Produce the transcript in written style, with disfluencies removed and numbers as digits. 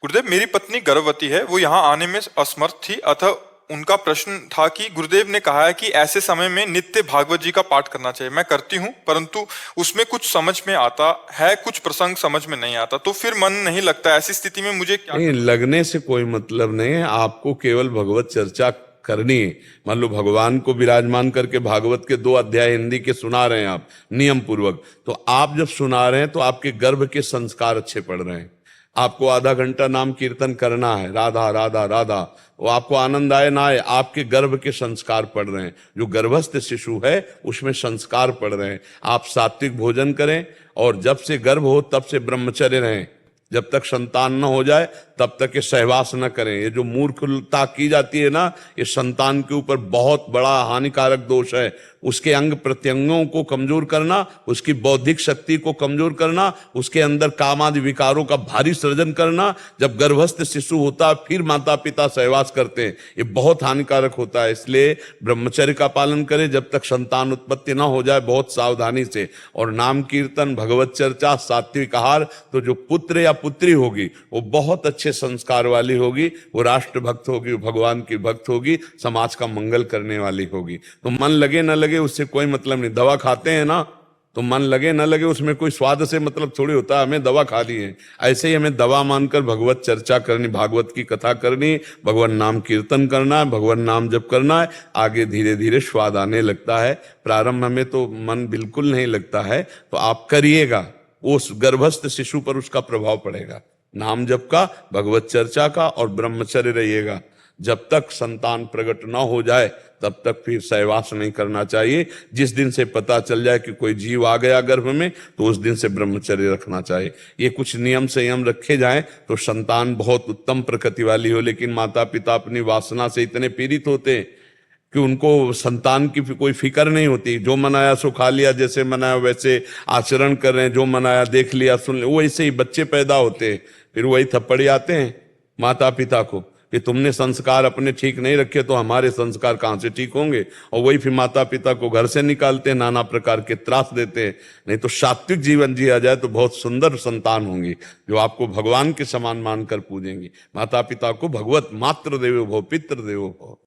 गुरुदेव, मेरी पत्नी गर्भवती है। वो यहाँ आने में असमर्थ थी, अतः उनका प्रश्न था कि गुरुदेव ने कहा है कि ऐसे समय में नित्य भागवत जी का पाठ करना चाहिए। मैं करती हूँ, परंतु उसमें कुछ समझ में आता है, कुछ प्रसंग समझ में नहीं आता, तो फिर मन नहीं लगता। ऐसी स्थिति में मुझे क्या नहीं, लगने से कोई मतलब नहीं है। आपको केवल भगवत चर्चा करनी है। मान लो भगवान को विराजमान करके भागवत के 2 अध्याय हिंदी के सुना रहे हैं आप नियम पूर्वक, तो आप जब सुना रहे हैं तो आपके गर्भ के संस्कार अच्छे पड़ रहे हैं। आपको आधा घंटा नाम कीर्तन करना है, राधा राधा राधा, वो आपको आनंद आए ना आए, आपके गर्भ के संस्कार पड़ रहे हैं। जो गर्भस्थ शिशु है उसमें संस्कार पड़ रहे हैं। आप सात्विक भोजन करें और जब से गर्भ हो तब से ब्रह्मचर्य रहें। जब तक संतान न हो जाए तब तक ये सहवास न करें। ये जो मूर्खता की जाती है ना, ये संतान के ऊपर बहुत बड़ा हानिकारक दोष है। उसके अंग प्रत्यंगों को कमजोर करना, उसकी बौद्धिक शक्ति को कमजोर करना, उसके अंदर कामादि विकारों का भारी सृजन करना। जब गर्भस्थ शिशु होता है फिर माता पिता सहवास करते हैं, ये बहुत हानिकारक होता है। इसलिए ब्रह्मचर्य का पालन करें जब तक संतान उत्पत्ति ना हो जाए, बहुत सावधानी से। और नाम कीर्तन, भगवत चर्चा, सात्विक आहार, तो जो पुत्र या पुत्री होगी वो बहुत अच्छे संस्कार वाली होगी, वो राष्ट्र भक्त होगी, वो भगवान की भक्त होगी, समाज का मंगल करने वाली होगी। तो मन लगे न लगे उससे कोई मतलब नहीं। दवा खाते हैं ना, तो मन लगे न लगे उसमें कोई स्वाद से मतलब थोड़ी होता है। हमें दवा खा ली है, ऐसे ही हमें दवा मानकर भगवत चर्चा करनी, भागवत की कथा करनी, भगवान नाम कीर्तन करना है, भगवान नाम जप करना है। आगे धीरे धीरे स्वाद आने लगता है। प्रारंभ में तो मन बिल्कुल नहीं लगता है, तो आप करिएगा, उस गर्भस्थ शिशु पर उसका प्रभाव पड़ेगा। नाम जप का, भगवत चर्चा का और ब्रह्मचर्य रहिएगा। जब तक संतान प्रकट न हो जाए तब तक फिर सहवास नहीं करना चाहिए। जिस दिन से पता चल जाए कि कोई जीव आ गया गर्भ में, तो उस दिन से ब्रह्मचर्य रखना चाहिए। ये कुछ नियम संयम रखे जाएं तो संतान बहुत उत्तम प्रकृति वाली हो। लेकिन माता पिता अपनी वासना से इतने पीड़ित होते हैं कि उनको संतान की कोई फिक्र नहीं होती। जो मनाया सो खा लिया, जैसे मनाया वैसे आचरण कर रहे हैं, जो मनाया देख लिया सुन लिया, वैसे ही बच्चे पैदा होते हैं। फिर वही थप्पड़ी आते हैं माता पिता को कि तुमने संस्कार अपने ठीक नहीं रखे, तो हमारे संस्कार कहाँ से ठीक होंगे। और वही फिर माता पिता को घर से निकालते हैं, नाना प्रकार के त्रास देते हैं। नहीं तो सात्विक जीवन जिया जाए तो बहुत सुंदर संतान होंगी, जो आपको भगवान के समान मानकर पूजेंगी। माता पिता को भगवत मातृ देवो भव, पितृ देवो भव।